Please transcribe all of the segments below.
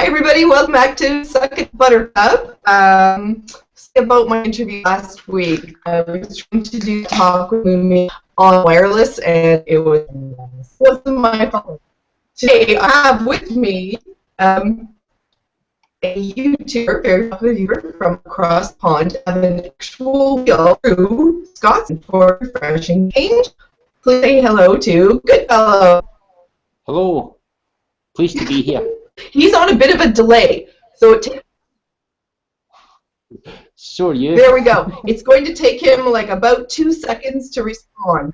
everybody, welcome back to Suck It Buttercup. About my interview last week, I was trying to do a talk with me on wireless, and it wasn't my fault. Today, I have with me a YouTuber, very popular YouTuber from across the pond, and an actual wheel through Scotland for refreshing change. Please say hello to Goodfellow. Hello. Pleased to be here. He's on a bit of a delay, so it takes. So are you. There we go. It's going to take him like about 2 seconds to respond.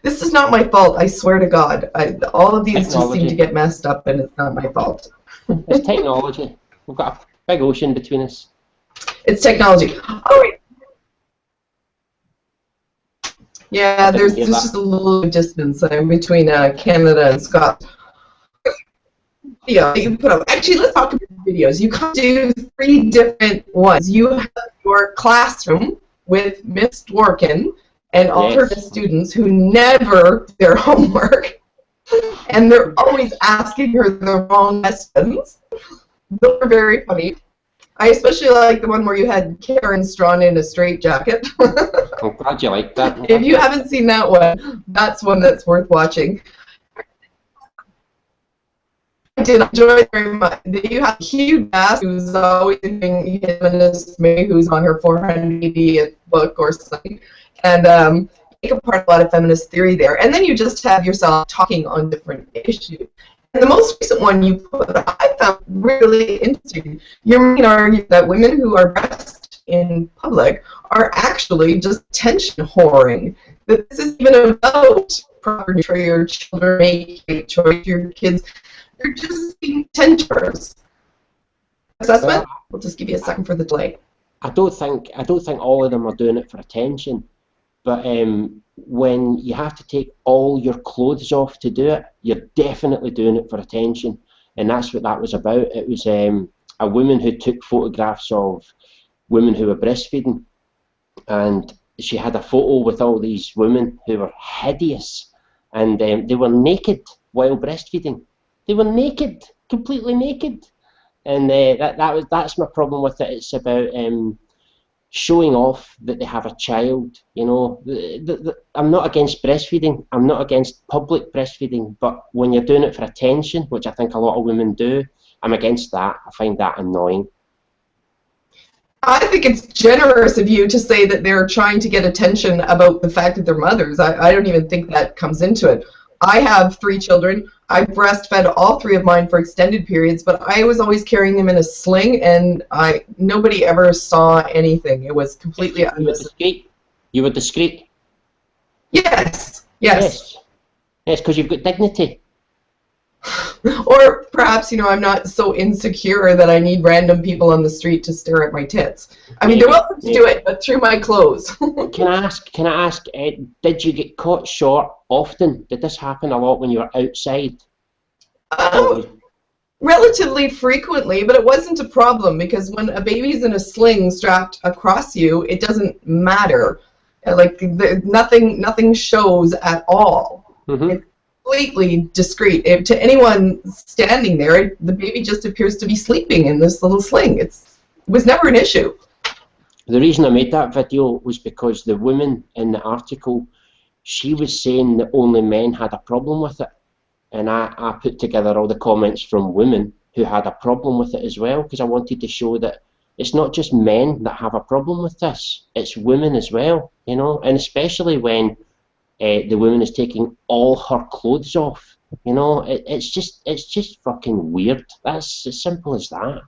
This is not my fault, I swear to God. All of these just seem to get messed up, and it's not my fault. It's technology. We've got a big ocean between us. It's technology. All right. Yeah, there's just a little distance between Canada and Scotland. Yeah, you put up. Actually, let's talk about videos. You can do 3 different ones. You have your classroom with Miss Dworkin and all her students who never do their homework, and they're always asking her the wrong questions. Those are very funny. I especially like the one where you had Karen drawn in a straitjacket. I'm glad you like that. If you haven't seen that one, that's one that's worth watching. I did enjoy it very much. You have Hugh Bass, who's always doing feminist, who's on her 480th book or something, and take apart a lot of feminist theory there. And then you just have yourself talking on different issues. And the most recent one you put, I found really interesting. Your main argument that women who are breast in public are actually just attention whoring. That this is even about proper for your children, make choice your kids. They're just being attentioners. Assessment? We'll just give you a second for the delay. I don't think all of them are doing it for attention, but when you have to take all your clothes off to do it, you're definitely doing it for attention, and that's what that was about. It was a woman who took photographs of women who were breastfeeding, and she had a photo with all these women who were hideous, and they were naked while breastfeeding. They were naked, completely naked, and that's my problem with it. It's about showing off that they have a child. You know, I'm not against breastfeeding. I'm not against public breastfeeding, but when you're doing it for attention, which I think a lot of women do, I'm against that. I find that annoying. I think it's generous of you to say that they're trying to get attention about the fact that they're mothers. I don't even think that comes into it. I have 3 children. I breastfed all 3 of mine for extended periods, but I was always carrying them in a sling, and nobody ever saw anything. It was completely discreet. You were discreet. Yes. Yes. Yes, because you've got dignity. Or perhaps, you know, I'm not so insecure that I need random people on the street to stare at my tits. I mean, they're welcome to do it, but through my clothes. Can I ask, did you get caught short often? Did this happen a lot when you were outside? Relatively frequently, but it wasn't a problem because when a baby's in a sling strapped across you, it doesn't matter. Like, nothing shows at all. Mm-hmm. It's completely discreet. To anyone standing there, the baby just appears to be sleeping in this little sling. It was never an issue. The reason I made that video was because the woman in the article, she was saying that only men had a problem with it. And I put together all the comments from women who had a problem with it as well, because I wanted to show that it's not just men that have a problem with this, it's women as well, you know, and especially when the woman is taking all her clothes off, you know, it's just fucking weird. That's as simple as that.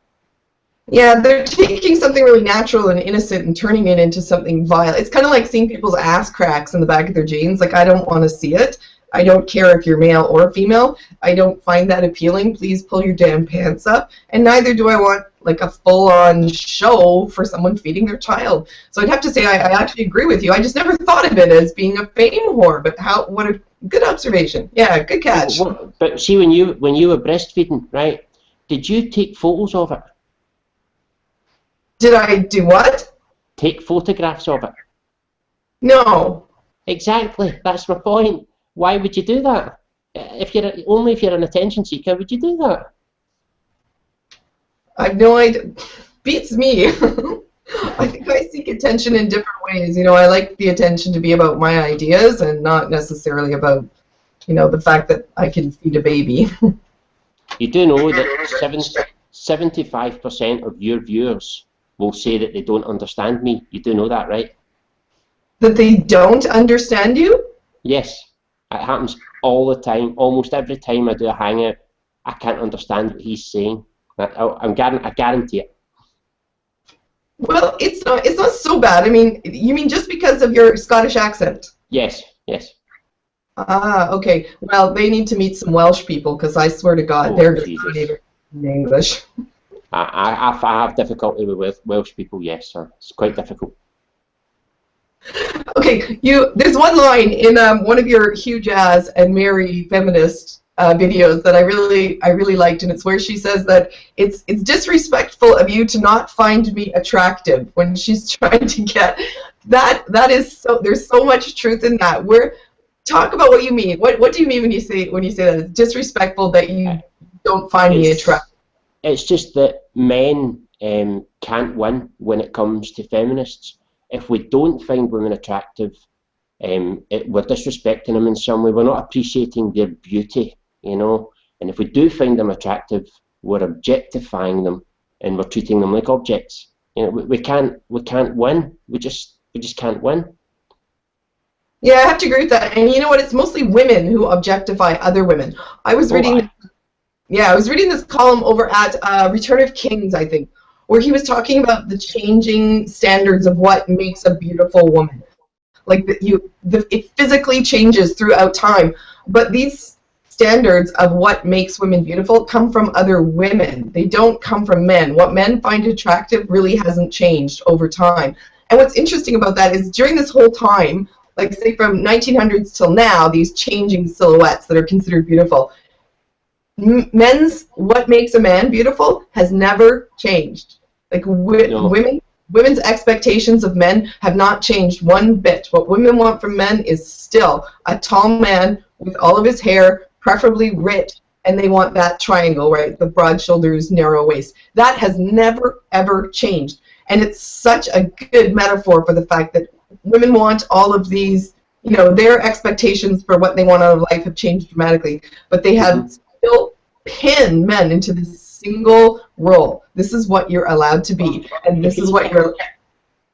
Yeah, they're taking something really natural and innocent and turning it into something vile. It's kind of like seeing people's ass cracks in the back of their jeans. Like, I don't want to see it. I don't care if you're male or female. I don't find that appealing. Please pull your damn pants up. And neither do I want, like, a full-on show for someone feeding their child. So I'd have to say I actually agree with you. I just never thought of it as being a fame whore. But what a good observation. Yeah, good catch. But see, when you were breastfeeding, right, did you take photos of it? Did I do what? Take photographs of it. No. Exactly. That's my point. Why would you do that? Only if you're an attention seeker would you do that. I've no idea. Beats me. I think I seek attention in different ways. I like the attention to be about my ideas and not necessarily about, the fact that I can feed a baby. You do know that 75% of your viewers will say that they don't understand me. You do know that, right? That they don't understand you? Yes. It happens all the time. Almost every time I do a hangout, I can't understand what he's saying. I guarantee it. Well, it's not so bad. I mean, you mean just because of your Scottish accent? Yes, yes. Ah, okay. Well, they need to meet some Welsh people, because I swear to God, they're just not even in English. I have difficulty with Welsh people, yes, sir. It's quite difficult. Okay, there's one line in one of your huge ass and Mary feminist videos that I really liked, and it's where she says that it's disrespectful of you to not find me attractive when she's trying to get that is so, there's so much truth in that. Talk about what you mean. What do you mean when you say that it's disrespectful that you don't find me attractive? It's just that men can't win when it comes to feminists. If we don't find women attractive, we're disrespecting them in some way. We're not appreciating their beauty, And if we do find them attractive, we're objectifying them and we're treating them like objects. We can't win. We just can't win. Yeah, I have to agree with that. And you know what? It's mostly women who objectify other women. I was reading this column over at Return of Kings, I think, where he was talking about the changing standards of what makes a beautiful woman. Like it physically changes throughout time, but these standards of what makes women beautiful come from other women. They don't come from men. What men find attractive really hasn't changed over time. And what's interesting about that is during this whole time, like say from 1900s till now, these changing silhouettes that are considered beautiful, what makes a man beautiful has never changed. Like women's expectations of men have not changed one bit. What women want from men is still a tall man with all of his hair, preferably ripped, and they want that triangle, right? The broad shoulders, narrow waist. That has never, ever changed. And it's such a good metaphor for the fact that women want all of these, their expectations for what they want out of life have changed dramatically, but they have still pinned men into this single role. This is what you're allowed to be, and this is what you're...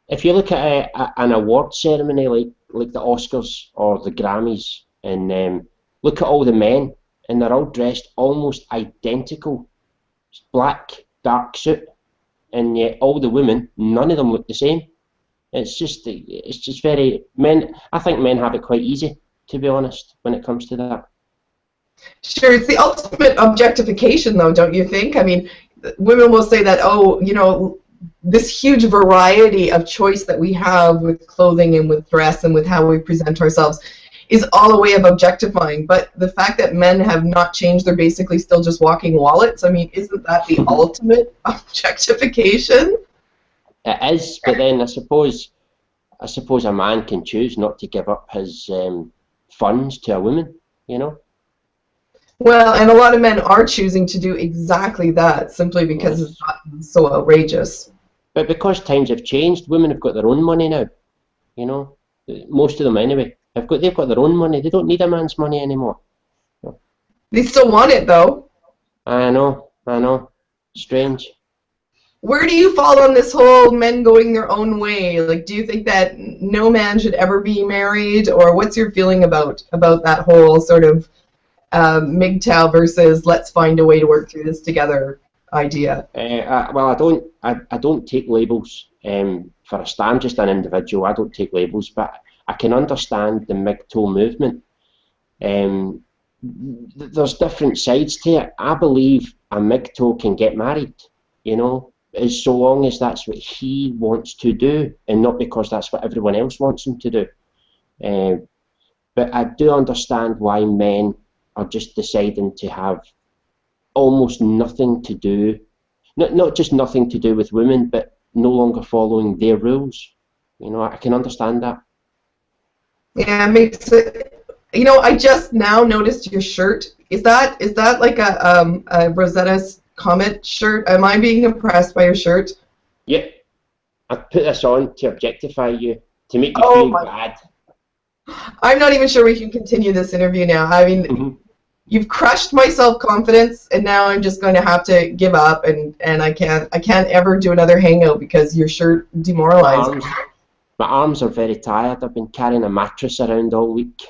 If you look at an award ceremony like the Oscars or the Grammys, and look at all the men, and they're all dressed almost identical, black, dark suit, and yet all the women, none of them look the same. It's just very men. I think men have it quite easy, to be honest, when it comes to that. Sure, it's the ultimate objectification, though, don't you think? I mean, women will say that, this huge variety of choice that we have with clothing and with dress and with how we present ourselves is all a way of objectifying. But the fact that men have not changed, they're basically still just walking wallets. I mean, isn't that the ultimate objectification? It is, but then I suppose a man can choose not to give up his funds to a woman, Well, and a lot of men are choosing to do exactly that, simply because it's gotten so outrageous. But because times have changed, women have got their own money now, most of them anyway. They've got their own money. They don't need a man's money anymore. They still want it, though. I know. Strange. Where do you fall on this whole men going their own way? Like, do you think that no man should ever be married, or what's your feeling about that whole sort of MGTOW versus let's find a way to work through this together idea? Well, I don't take labels for a stand. I'm just an individual. I don't take labels, but I can understand the MGTOW movement. There's different sides to it. I believe a MGTOW can get married, as so long as that's what he wants to do, and not because that's what everyone else wants him to do. But I do understand why men are just deciding to have almost nothing to do, not just nothing to do with women, but no longer following their rules. I can understand that. Yeah, it makes it You know, I just now noticed your shirt. Is that like a Rosetta Comet shirt? Am I being impressed by your shirt? Yep. I put this on to objectify you, to make you Oh feel my! bad. I'm not even sure we can continue this interview now. I mean, you've crushed my self-confidence, and now I'm just going to have to give up, and I can't ever do another hangout because your shirt demoralized me. My arms are very tired. I've been carrying a mattress around all week.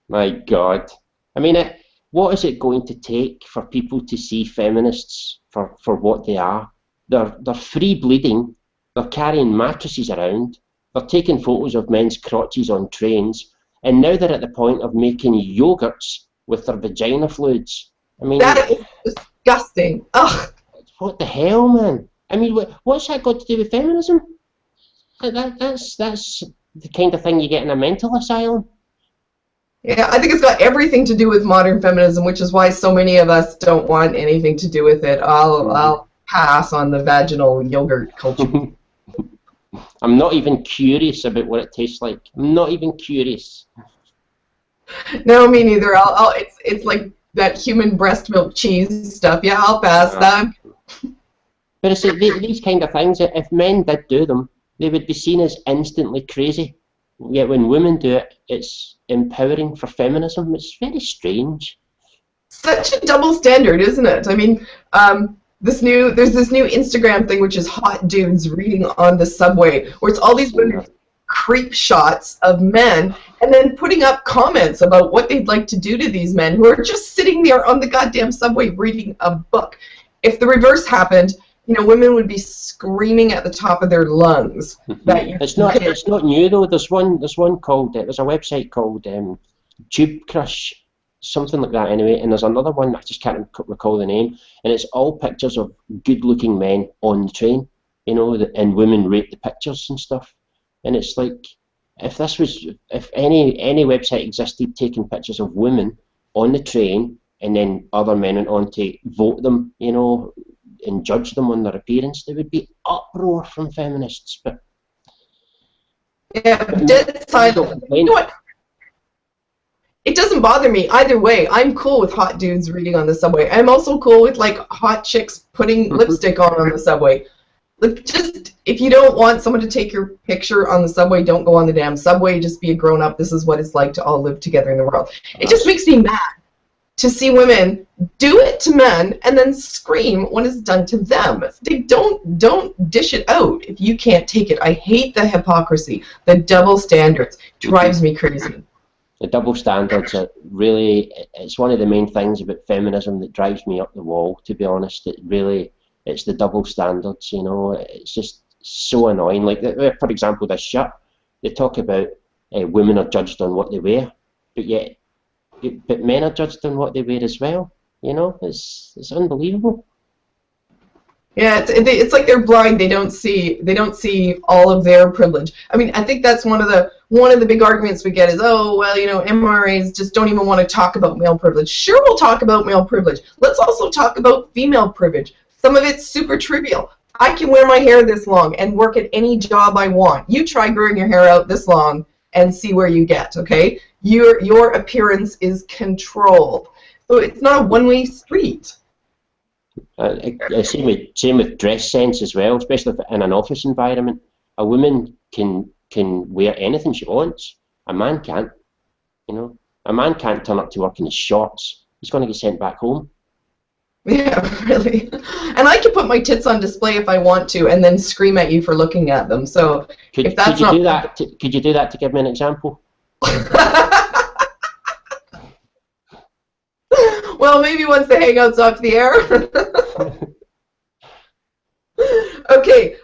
My God. I mean, what is it going to take for people to see feminists for what they are? They're free bleeding. They're carrying mattresses around. They're taking photos of men's crotches on trains. And now they're at the point of making yogurts with their vagina fluids. I mean, that is disgusting. Ugh. What the hell, man? I mean, what's that got to do with feminism? That's the kind of thing you get in a mental asylum. Yeah, I think it's got everything to do with modern feminism, which is why so many of us don't want anything to do with it. I'll pass on the vaginal yogurt culture. I'm not even curious about what it tastes like. I'm not even curious. No, me neither. It's like that human breast milk cheese stuff. Yeah, I'll pass that. But it's these kind of things, if men did do them, they would be seen as instantly crazy. Yet when women do it, it's empowering for feminism. It's very strange. Such a double standard, isn't it? I mean, there's this new Instagram thing which is hot dudes reading on the subway, where it's all these women creep shots of men and then putting up comments about what they'd like to do to these men who are just sitting there on the goddamn subway reading a book. If the reverse happened, you know, women would be screaming at the top of their lungs. It's not new though. There's a website called Tube Crush, something like that anyway, and there's another one, I just can't recall the name, and it's all pictures of good-looking men on the train, you know, and women rate the pictures and stuff. And it's like, if any website existed taking pictures of women on the train, and then other men went on to vote them, you know, and judge them on their appearance, there would be uproar from feminists. But yeah, dead silent. You know what? It doesn't bother me either way. I'm cool with hot dudes reading on the subway. I'm also cool with like hot chicks putting lipstick on the subway. Like, just if you don't want someone to take your picture on the subway, don't go on the damn subway. Just be a grown up. This is what it's like to all live together in the world. It just makes me mad to see women do it to men and then scream when it's done to them. They don't dish it out if you can't take it. I hate the hypocrisy, the double standards. It drives me crazy. The double standards are really, it's one of the main things about feminism that drives me up the wall, to be honest. It's the double standards, you know. It's just so annoying. Like, for example, this shirt, they talk about women are judged on what they wear, but men are judged on what they wear as well. You know, it's unbelievable. Yeah, it's like they're blind. They don't see all of their privilege. I mean, I think that's one of the big arguments we get is, oh, well, you know, MRAs just don't even want to talk about male privilege. Sure, we'll talk about male privilege. Let's also talk about female privilege. Some of it's super trivial. I can wear my hair this long and work at any job I want. You try growing your hair out this long and see where you get, okay? Your appearance is controlled. So it's not a one-way street. Same with dress sense as well, especially in an office environment. A woman can wear anything she wants. A man can't. You know, a man can't turn up to work in his shorts. He's going to get sent back home. Yeah, really. And I can put my tits on display if I want to, and then scream at you for looking at them. So could you do that to give me an example? Well, maybe once the hangout's off the air. Okay,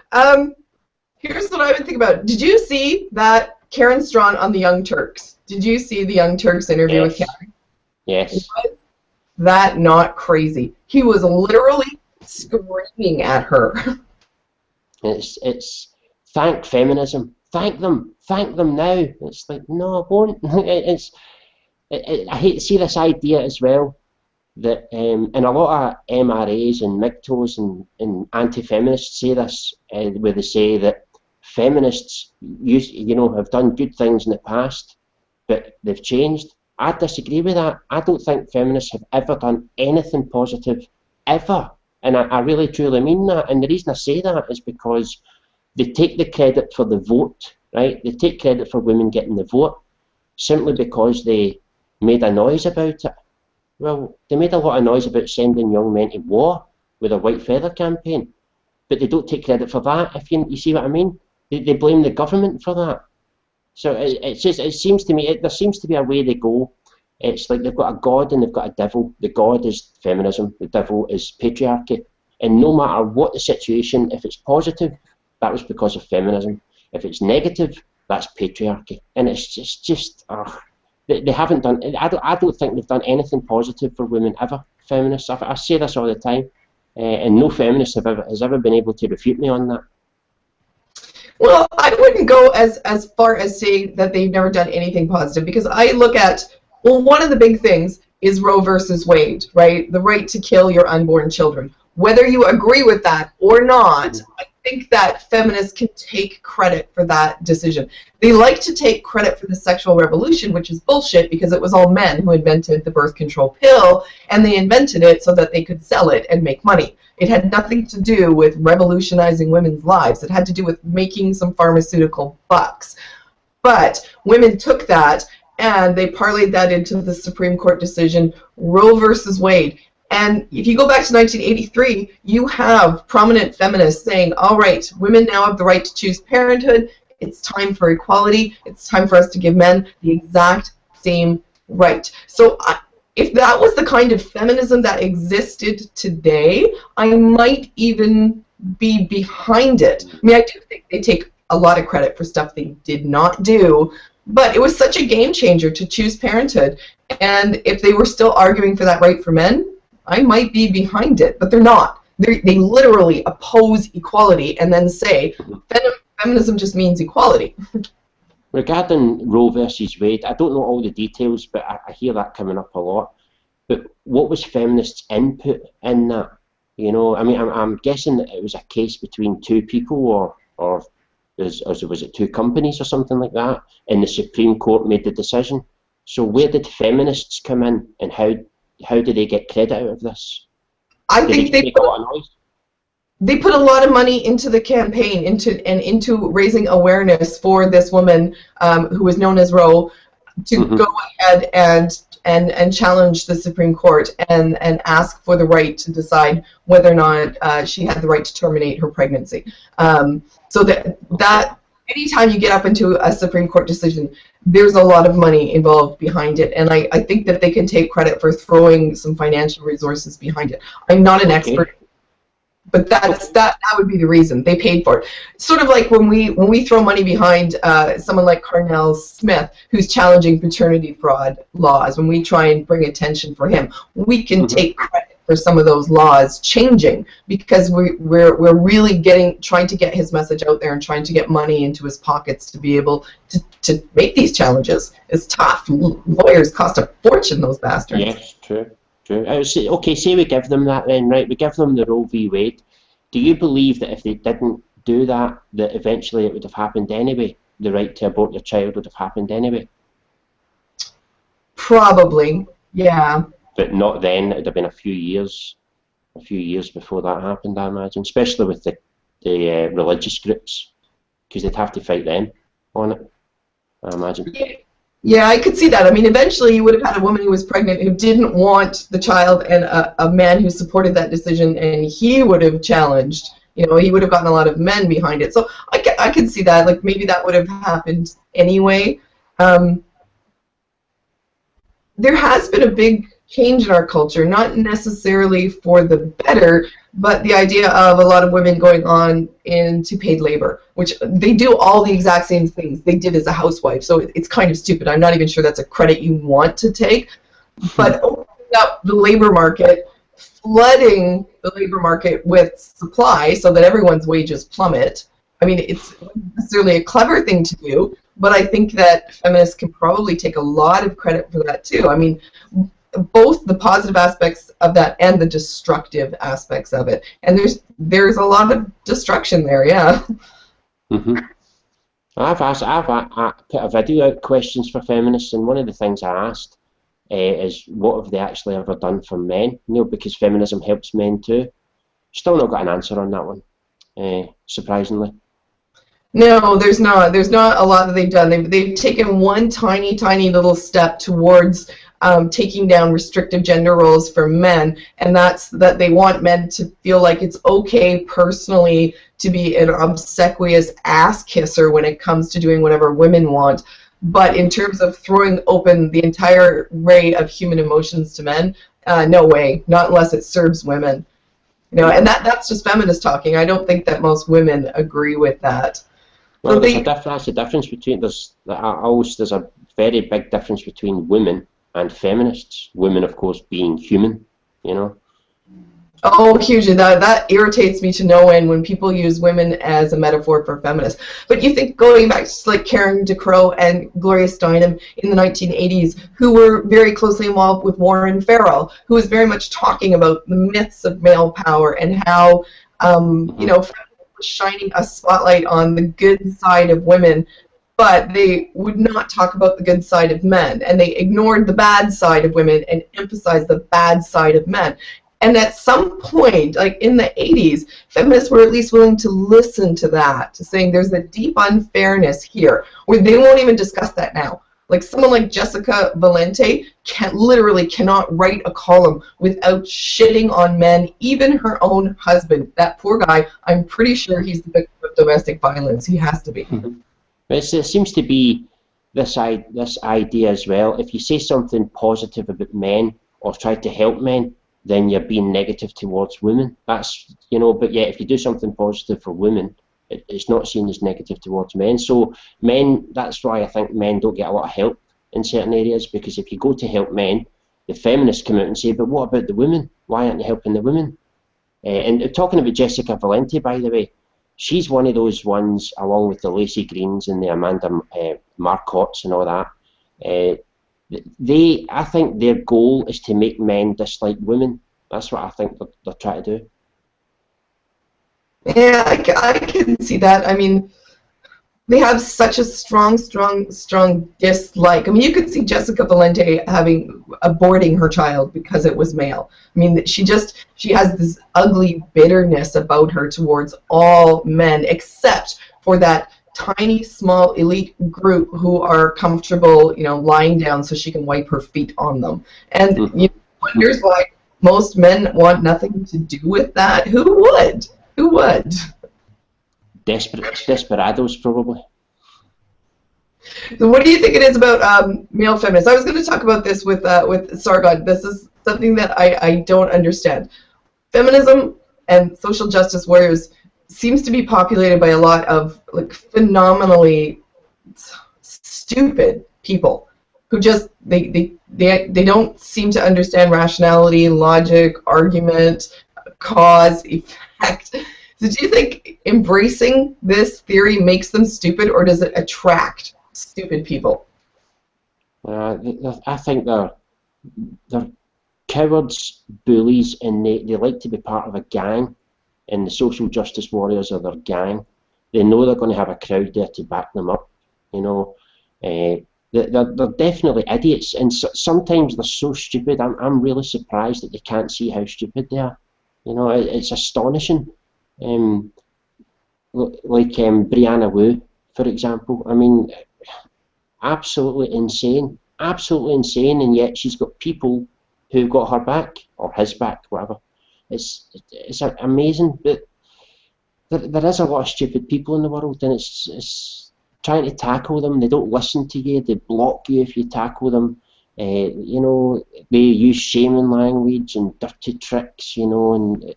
here's what I would think about. Did you see that Karen Strawn on the Young Turks? Did you see the Young Turks interview with Karen? Yes. Was that not crazy? He was literally screaming at her. It's thank feminism. Thank them now. It's like, no, I won't. I hate to see this idea as well that and a lot of MRAs and MGTOWs and anti-feminists say this, where they say that feminists have done good things in the past, but they've changed. I disagree with that. I don't think feminists have ever done anything positive, ever. And I really truly mean that. And the reason I say that is because they take the credit for the vote, right? They take credit for women getting the vote simply because they made a noise about it. Well, they made a lot of noise about sending young men to war with a white feather campaign, but they don't take credit for that, if you see what I mean. They blame the government for that. So it seems to me, there seems to be a way they go. It's like they've got a god and they've got a devil. The god is feminism, the devil is patriarchy. And no matter what the situation, if it's positive, that was because of feminism. If it's negative, that's patriarchy. And it's just they haven't done. I don't think they've done anything positive for women ever. Feminists. I say this all the time, and no feminist has ever been able to refute me on that. Well, I wouldn't go as far as saying that they've never done anything positive, because I look at, well, one of the big things is Roe versus Wade, right? The right to kill your unborn children. Whether you agree with that or not, I think that feminists can take credit for that decision. They like to take credit for the sexual revolution, which is bullshit, because it was all men who invented the birth control pill, and they invented it so that they could sell it and make money. It had nothing to do with revolutionizing women's lives. It had to do with making some pharmaceutical bucks. But women took that and they parlayed that into the Supreme Court decision, Roe versus Wade. And if you go back to 1983, you have prominent feminists saying, all right, women now have the right to choose parenthood. It's time for equality. It's time for us to give men the exact same right. So if that was the kind of feminism that existed today, I might even be behind it. I mean, I do think they take a lot of credit for stuff they did not do, but it was such a game changer to choose parenthood. And if they were still arguing for that right for men, I might be behind it, but they're not. They literally oppose equality and then say feminism just means equality. Regarding Roe versus Wade, I don't know all the details, but I hear that coming up a lot. But what was feminists' input in that? You know, I mean, I'm guessing that it was a case between two people, or was it two companies or something like that, and the Supreme Court made the decision. So where did feminists come in, and how do they get credit out of this? I think they put a lot of money into the campaign, into raising awareness for this woman who was known as Roe, to go ahead and challenge the Supreme Court and ask for the right to decide whether or not she had the right to terminate her pregnancy. So that anytime you get up into a Supreme Court decision, there's a lot of money involved behind it, and I think that they can take credit for throwing some financial resources behind it. I'm not an expert, but that would be the reason they paid for it. Sort of like when we throw money behind someone like Carnell Smith, who's challenging paternity fraud laws. When we try and bring attention for him, we can take credit for some of those laws changing, because we're really trying to get his message out there and trying to get money into his pockets to be able to make these challenges. It's tough. Lawyers cost a fortune, those bastards. Yes, true. Okay, say we give them that then, right? We give them the Roe v. Wade. Do you believe that if they didn't do that, that eventually it would have happened anyway? The right to abort your child would have happened anyway? Probably, yeah. But not then. It would have been a few years before that happened, I imagine, especially with the religious groups, because they'd have to fight them on it, I imagine. Yeah, I could see that. I mean, eventually you would have had a woman who was pregnant who didn't want the child, and a man who supported that decision, and he would have challenged. You know, he would have gotten a lot of men behind it. So I could see that. Like, maybe that would have happened anyway. There has been a big change in our culture, not necessarily for the better, but the idea of a lot of women going on into paid labor, which they do all the exact same things they did as a housewife. So it's kind of stupid. I'm not even sure that's a credit you want to take. But opening up the labor market, flooding the labor market with supply so that everyone's wages plummet. I mean, it's not necessarily a clever thing to do, but I think that feminists can probably take a lot of credit for that too. I mean, both the positive aspects of that and the destructive aspects of it. And there's a lot of destruction there, yeah. I put a video out, questions for feminists, and one of the things I asked is what have they actually ever done for men? You know, because feminism helps men too. Still not got an answer on that one, surprisingly. No, there's not. There's not a lot that they've done. They've taken one tiny, tiny little step towards taking down restrictive gender roles for men, and that's that they want men to feel like it's okay personally to be an obsequious ass kisser when it comes to doing whatever women want. But in terms of throwing open the entire array of human emotions to men, no way. Not unless it serves women. You know, and that's just feminist talking. I don't think that most women agree with that. Well, that's a difference between there's a very big difference between women and feminists. Women, of course, being human, you know. Oh, hugely. That irritates me to no end when people use women as a metaphor for feminists. But you think going back to like Karen DeCrow and Gloria Steinem in the 1980s, who were very closely involved with Warren Farrell, who was very much talking about the myths of male power and how, you know, shining a spotlight on the good side of women, but they would not talk about the good side of men, and they ignored the bad side of women and emphasized the bad side of men. And at some point, like in the 80s, feminists were at least willing to listen to that, to saying there's a deep unfairness here, where they won't even discuss that now. Like someone like Jessica Valente literally cannot write a column without shitting on men, even her own husband. That poor guy, I'm pretty sure he's the victim of domestic violence. He has to be. It seems to be this idea as well. If you say something positive about men or try to help men, then you're being negative towards women. That's, you know, but yet if you do something positive for women, it's not seen as negative towards men. So men, that's why I think men don't get a lot of help in certain areas, because if you go to help men, the feminists come out and say, but what about the women? Why aren't you helping the women? And talking about Jessica Valente, by the way, she's one of those ones, along with the Lacey Greens and the Amanda Marcotts and all that. I think their goal is to make men dislike women. That's what I think they're trying to do. Yeah, I can see that. I mean, they have such a strong dislike. I mean, you could see Jessica Valente aborting her child because it was male. I mean, she has this ugly bitterness about her towards all men, except for that tiny, small, elite group who are comfortable, you know, lying down so she can wipe her feet on them. And you know, wonders why most men want nothing to do with that. Who would? Who would? Desperados, probably. So what do you think it is about male feminists? I was going to talk about this with Sargon. This is something that I don't understand. Feminism and social justice warriors seems to be populated by a lot of like phenomenally stupid people who just they don't seem to understand rationality, logic, argument, cause, effect. So do you think embracing this theory makes them stupid, or does it attract stupid people? I think they're cowards, bullies, and they like to be part of a gang, and the social justice warriors are their gang. They know they're going to have a crowd there to back them up. You know, they're definitely idiots, and sometimes they're so stupid. I'm really surprised that they can't see how stupid they are. You know, it's astonishing. Like Brianna Wu, for example. I mean, absolutely insane, and yet she's got people who got her back, or his back, whatever. It's amazing, but there is a lot of stupid people in the world, and it's trying to tackle them. They don't listen to you. They block you if you tackle them. You know, they use shaming language and dirty tricks. You know, and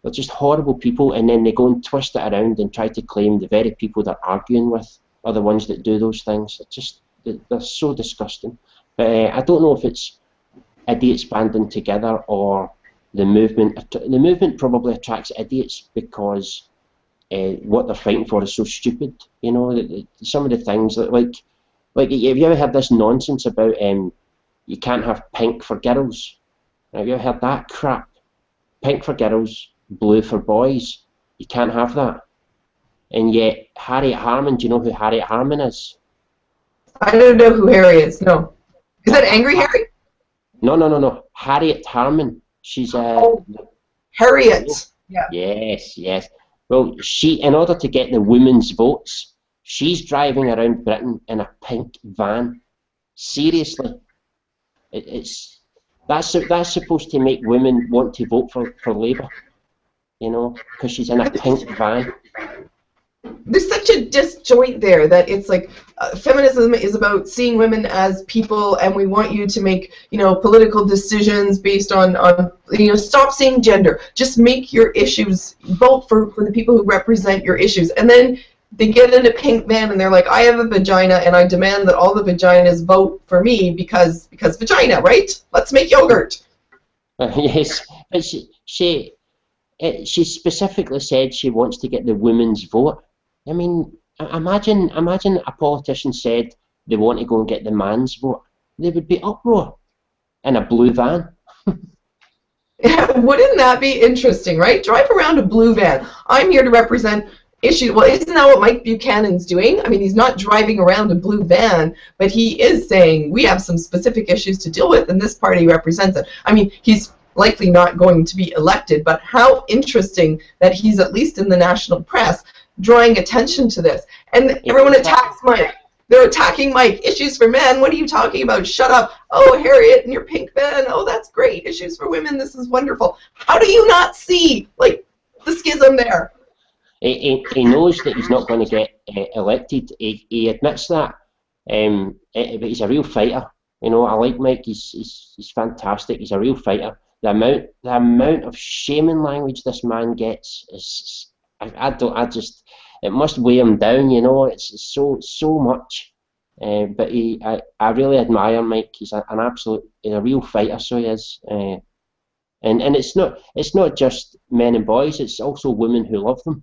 they're just horrible people, and then they go and twist it around and try to claim the very people they're arguing with are the ones that do those things. They're so disgusting. But I don't know if it's idiots banding together or the movement. The movement probably attracts idiots because what they're fighting for is so stupid. You know, some of the things like have you ever heard this nonsense about you can't have pink for girls? Have you ever heard that crap? Pink for girls, blue for boys. You can't have that. And yet, Harriet Harman, do you know who Harriet Harman is? I don't know who Harry is. No. Is that Angry Harry? No. Harriet Harman. She's Harriet. Yeah. Yes. Well, she, in order to get the women's votes, she's driving around Britain in a pink van. Seriously, that's supposed to make women want to vote for Labour, you know, because she's in a pink van. There's such a disjoint there that it's like feminism is about seeing women as people, and we want you to make, you know, political decisions based on you know, stop seeing gender. Just make your issues, vote for the people who represent your issues. And then they get in a pink van and they're like, I have a vagina and I demand that all the vaginas vote for me because vagina, right? Let's make yogurt. Yes, but she specifically said she wants to get the women's vote. I mean, imagine a politician said they want to go and get the man's vote. There would be uproar in a blue van. Wouldn't that be interesting, right? Drive around a blue van. I'm here to represent issues. Well, isn't that what Mike Buchanan's doing? I mean, he's not driving around a blue van, but he is saying we have some specific issues to deal with, and this party represents it. I mean, he's likely not going to be elected, but how interesting that he's at least in the national press drawing attention to this. And everyone attacks Mike. They're attacking Mike. Issues for men. What are you talking about? Shut up. Oh, Harriet and your pink van. Oh, that's great. Issues for women. This is wonderful. How do you not see, like, the schism there? He knows that he's not going to get elected. He admits that. But he's a real fighter. You know, I like Mike. He's fantastic. He's a real fighter. The amount of shaming language this man gets is, it must weigh him down, you know. It's so much. But I really admire Mike. He's a real fighter, so he is. And it's not just men and boys. It's also women who love them.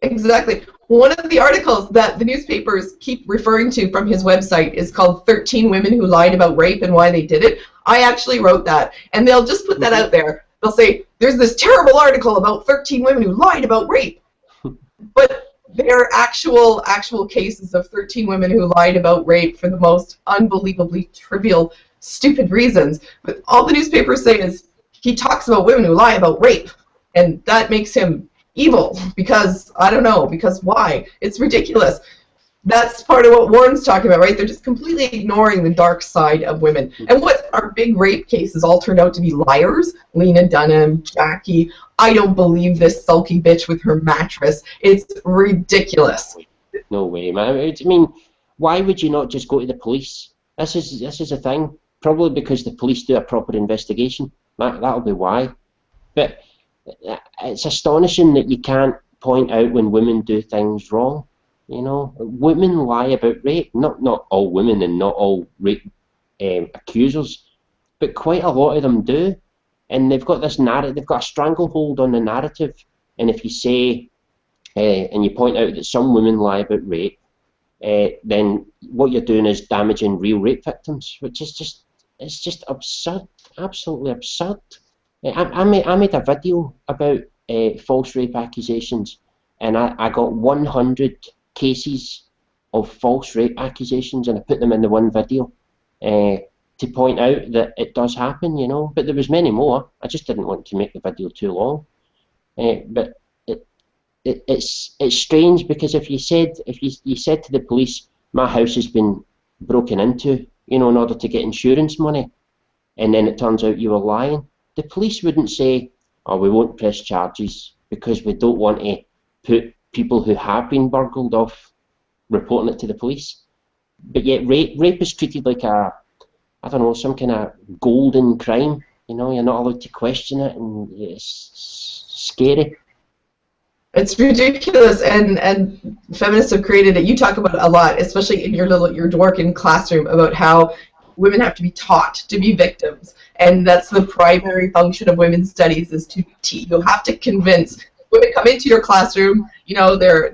Exactly. One of the articles that the newspapers keep referring to from his website is called 13 Women Who Lied About Rape and Why They Did It. I actually wrote that, and they'll just put that out there. They'll say, there's this terrible article about 13 women who lied about rape. But there are actual cases of 13 women who lied about rape for the most unbelievably trivial, stupid reasons. But all the newspapers say is, he talks about women who lie about rape, and that makes him evil, because, I don't know, because why? It's ridiculous. That's part of what Warren's talking about, right? They're just completely ignoring the dark side of women. And what our big rape cases all turned out to be liars. Lena Dunham, Jackie. I don't believe this sulky bitch with her mattress. It's ridiculous. No way, man. I mean, why would you not just go to the police? This is a thing. Probably because the police do a proper investigation. That'll be why. But it's astonishing that you can't point out when women do things wrong. You know, women lie about rape. Not all women and not all rape accusers, but quite a lot of them do. And they've got this narrative. They've got a stranglehold on the narrative. And if you say and you point out that some women lie about rape, then what you're doing is damaging real rape victims, which is just absurd, absolutely absurd. I made a video about false rape accusations, and I got 100 cases of false rape accusations, and I put them in the one video to point out that it does happen, you know. But there was many more. I just didn't want to make the video too long. But it's strange, because if you said to the police, my house has been broken into, you know, in order to get insurance money, and then it turns out you were lying, the police wouldn't say, oh, we won't press charges because we don't want to put people who have been burgled off reporting it to the police. But yet rape is treated like some kind of golden crime. You know, you're not allowed to question it, and it's scary. It's ridiculous, and feminists have created it. You talk about it a lot, especially in your Dworkin classroom, about how women have to be taught to be victims, and that's the primary function of women's studies, is to teach. You have to convince women. Come into your classroom, you know, they've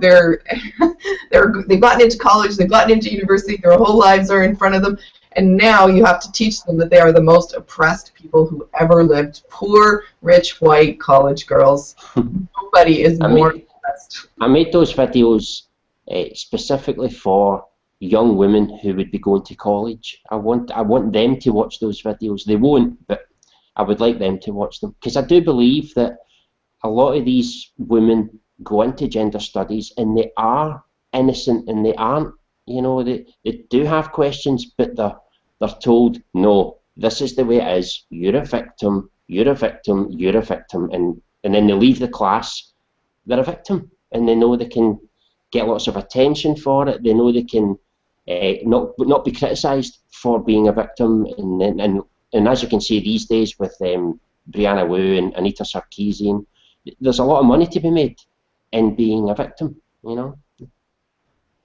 gotten into college, they've gotten into university, their whole lives are in front of them, and now you have to teach them that they are the most oppressed people who ever lived. Poor, rich, white college girls. Nobody is more oppressed I made those videos specifically for young women who would be going to college. I want them to watch those videos. They won't, but I would like them to watch them, because I do believe that a lot of these women go into gender studies and they are innocent and they aren't, you know, they do have questions, but they're told, no, this is the way it is, you're a victim, you're a victim, you're a victim, and then they leave the class, they're a victim, and they know they can get lots of attention for it, they know they can not be criticised for being a victim, and as you can see these days with Brianna Wu and Anita Sarkeesian, there's a lot of money to be made in being a victim, you know.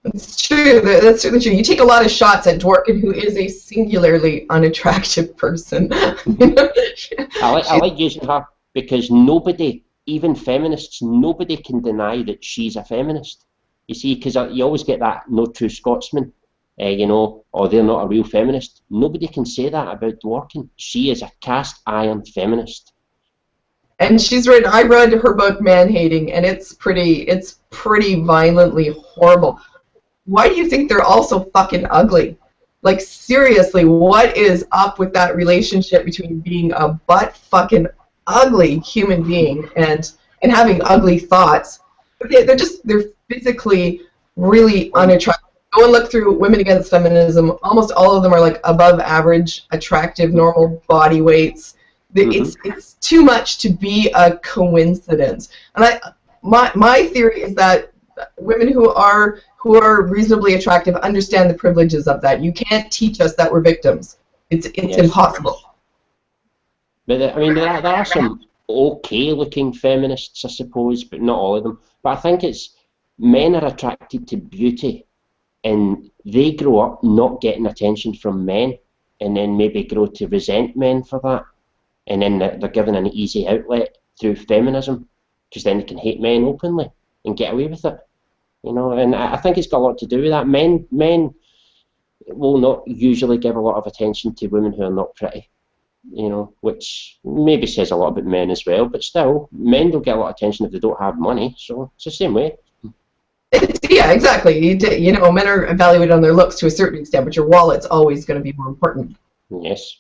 It's true. That's certainly true. You take a lot of shots at Dworkin, who is a singularly unattractive person. I like using her because nobody, even feminists, nobody can deny that she's a feminist. You see, because you always get that no true Scotsman, you know, or they're not a real feminist. Nobody can say that about Dworkin. She is a cast iron feminist. And I read her book Man Hating, and it's pretty violently horrible. Why do you think they're all so fucking ugly? Like, seriously, what is up with that relationship between being a butt fucking ugly human being and having ugly thoughts? They're physically really unattractive. Go and look through Women Against Feminism. Almost all of them are like above average, attractive, normal body weights. It's too much to be a coincidence. And my theory is that women who are reasonably attractive understand the privileges of that. You can't teach us that we're victims. It's impossible. But I mean, there are some okay-looking feminists, I suppose, but not all of them. But I think it's men are attracted to beauty, and they grow up not getting attention from men, and then maybe grow to resent men for that, and then they're given an easy outlet through feminism, because then they can hate men openly and get away with it. You know, and I think it's got a lot to do with that. Men will not usually give a lot of attention to women who are not pretty, you know, which maybe says a lot about men as well, but still, men don't get a lot of attention if they don't have money, so it's the same way. Yeah, exactly. You know, men are evaluated on their looks to a certain extent, but your wallet's always going to be more important. Yes.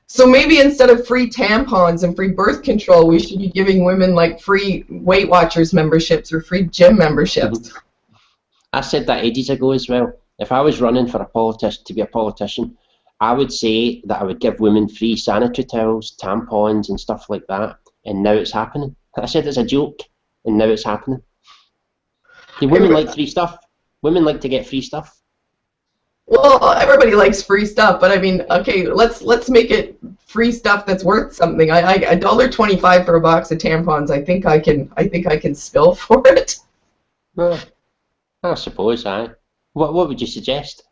So maybe instead of free tampons and free birth control, we should be giving women like free Weight Watchers memberships or free gym memberships. I said that ages ago as well. If I was running for to be a politician, I would say that I would give women free sanitary towels, tampons and stuff like that, and now it's happening. I said it's a joke, and now it's happening. Do women like free stuff? Women like to get free stuff. Well, everybody likes free stuff, but I mean, okay, let's make it free stuff that's worth something. $1.25 for a box of tampons. I think I can spill for it. Well, I suppose. What would you suggest?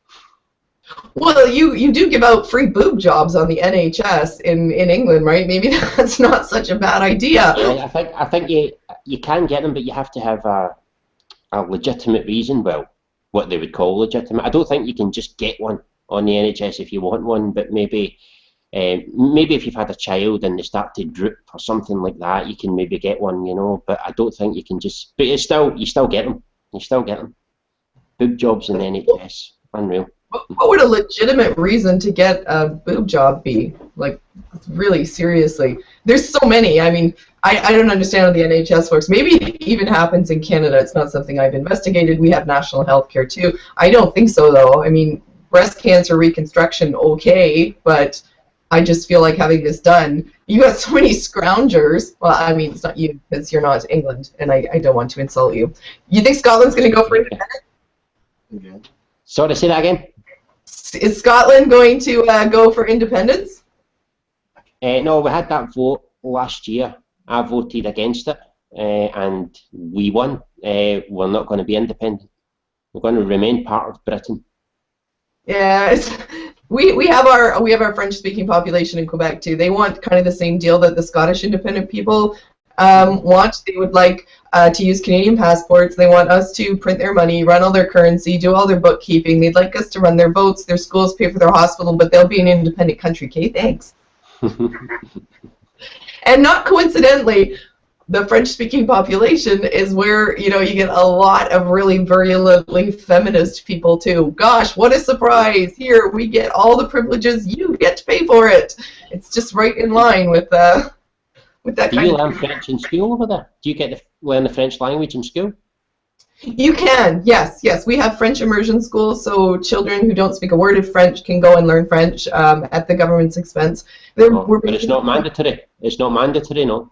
Well, you do give out free boob jobs on the NHS in England, right? Maybe that's not such a bad idea. Yeah, I think you can get them, but you have to have a legitimate reason. Well, what they would call legitimate. I don't think you can just get one on the NHS if you want one, but maybe if you've had a child and they start to droop or something like that, you can maybe get one, you know. But I don't think you can just. But you still get them. You still get them. Boob jobs in the NHS, unreal. What would a legitimate reason to get a boob job be? Like, really, seriously. There's so many. I mean, I don't understand how the NHS works. Maybe it even happens in Canada. It's not something I've investigated. We have national health care, too. I don't think so, though. I mean, breast cancer reconstruction, okay, but I just feel like having this done. You got so many scroungers. Well, I mean, it's not you, because you're not England, and I don't want to insult you. You think Scotland's going to go for independence? Okay. Sorry, say that again? Is Scotland going to go for independence? No, we had that vote last year. I voted against it, and we won. We're not going to be independent. We're going to remain part of Britain. Yeah, we have our French-speaking population in Quebec too. They want kind of the same deal that the Scottish independent people want. They would like to use Canadian passports. They want us to print their money, run all their currency, do all their bookkeeping. They'd like us to run their boats, their schools, pay for their hospital, but they'll be an independent country. Okay, thanks. And not coincidentally, the French-speaking population is where, you get a lot of really virulently feminist people too. Gosh, what a surprise! Here, we get all the privileges, you get to pay for it. It's just right in line with that kind of... Do you learn French in school over there? Do you get to learn the French language in school? You can, yes. We have French immersion schools, so children who don't speak a word of French can go and learn French at the government's expense. But it's not mandatory. It's not mandatory, no?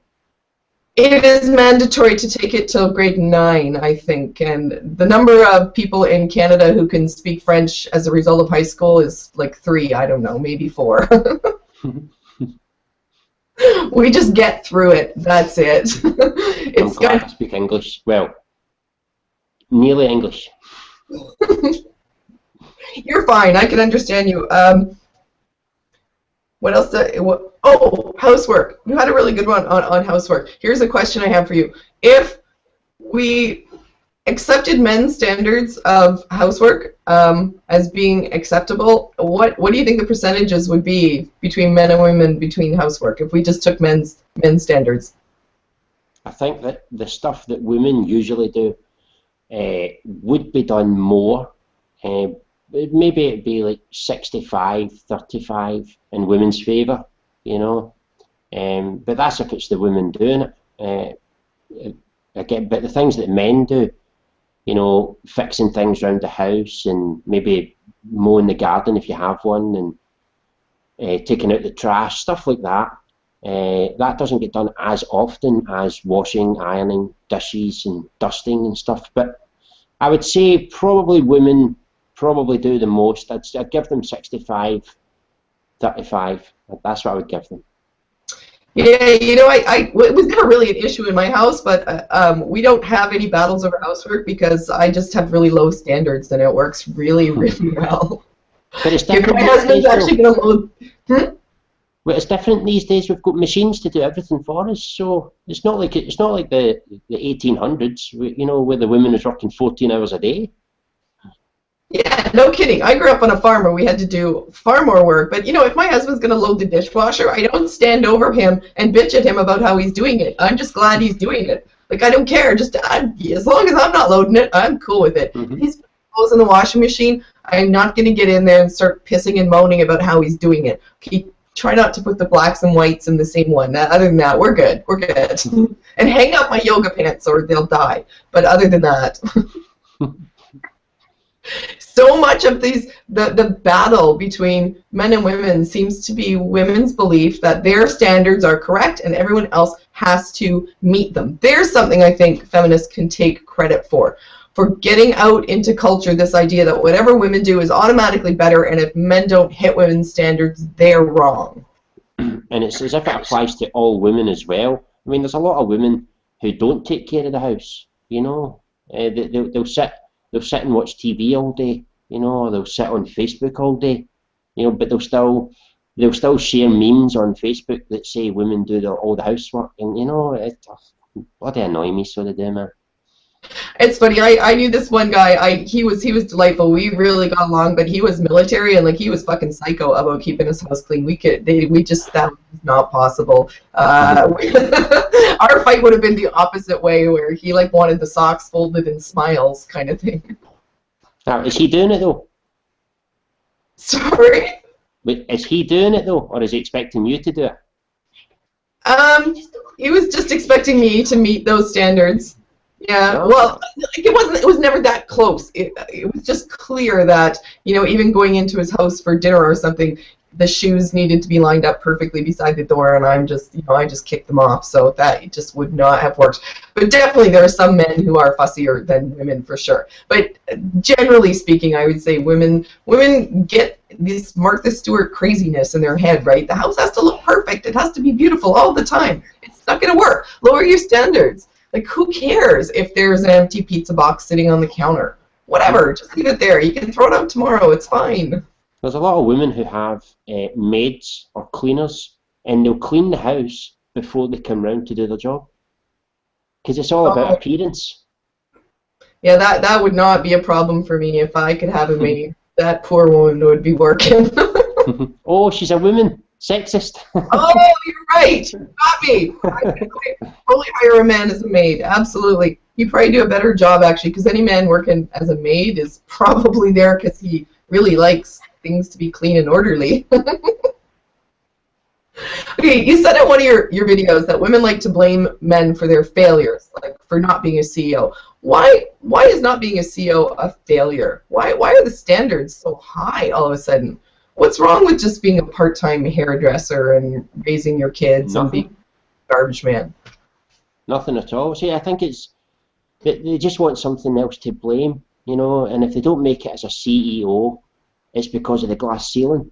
It is mandatory to take it till grade 9, I think, and the number of people in Canada who can speak French as a result of high school is like 3, I don't know, maybe 4. We just get through it, that's it. I'm glad to speak English. Well, nearly English. You're fine, I can understand you. What else? Oh, housework. You had a really good one on housework. Here's a question I have for you. If we accepted men's standards of housework as being acceptable, what do you think the percentages would be between men and women between housework if we just took men's standards? I think that the stuff that women usually do would be done more. Maybe it'd be like 65-35 in women's favour, but that's if it's the women doing it. But the things that men do, fixing things around the house and maybe mowing the garden if you have one, and taking out the trash, stuff like that. That doesn't get done as often as washing, ironing, dishes and dusting and stuff. But I would say probably women probably do the most. I'd give them 65-35. That's what I would give them. Yeah, it was never really an issue in my house, but we don't have any battles over housework because I just have really low standards and it works really, really well. But it's different. My husband's actually going to load... Well, it's different these days. We've got machines to do everything for us, so it's not like the 1800s, where the women was working 14 hours a day. Yeah, no kidding. I grew up on a farm where we had to do far more work. But, if my husband's going to load the dishwasher, I don't stand over him and bitch at him about how he's doing it. I'm just glad he's doing it. Like, I don't care. As long as I'm not loading it, I'm cool with it. Mm-hmm. He's putting clothes in the washing machine. I'm not going to get in there and start pissing and moaning about how he's doing it. Try not to put the blacks and whites in the same one. Other than that, we're good. We're good. And hang up my yoga pants or they'll die. But other than that... So much of the battle between men and women seems to be women's belief that their standards are correct and everyone else has to meet them. There's something I think feminists can take credit for getting out into culture this idea that whatever women do is automatically better, and if men don't hit women's standards, they're wrong. And it's as if it applies to all women as well. I mean, there's a lot of women who don't take care of the house, they'll sit and watch TV all day, or they'll sit on Facebook all day, but they'll still share memes on Facebook that say women do all the housework, and it bloody annoy me, so they do, man. It's funny. I knew this one guy. He was delightful. We really got along, but he was military and he was fucking psycho about keeping his house clean. That was not possible. Our fight would have been the opposite way, where he wanted the socks folded in smiles, kind of thing. Now, is he doing it though? Sorry. Wait, is he doing it though, or is he expecting you to do it? He was just expecting me to meet those standards. Yeah, well, it was never that close. It was just clear that, even going into his house for dinner or something, the shoes needed to be lined up perfectly beside the door, and I just kicked them off, so that just would not have worked. But definitely there are some men who are fussier than women, for sure. But generally speaking, I would say women get this Martha Stewart craziness in their head, right? The house has to look perfect. It has to be beautiful all the time. It's not going to work. Lower your standards. Who cares if there's an empty pizza box sitting on the counter? Whatever, just leave it there. You can throw it out tomorrow. It's fine. There's a lot of women who have maids or cleaners, and they'll clean the house before they come round to do their job. Because it's all about appearance. Yeah, that would not be a problem for me if I could have a maid. That poor woman would be working. Oh, she's a woman. Sexist. Oh, you're right. Got me. I could totally hire a man as a maid. Absolutely. He'd probably do a better job, actually, because any man working as a maid is probably there because he really likes things to be clean and orderly. Okay, you said in one of your videos that women like to blame men for their failures, like for not being a CEO. Why is not being a CEO a failure? Why are the standards so high all of a sudden? What's wrong with just being a part-time hairdresser and raising your kids and being a garbage man? Nothing at all. See, I think it's they just want something else to blame, you know, and if they don't make it as a CEO, it's because of the glass ceiling.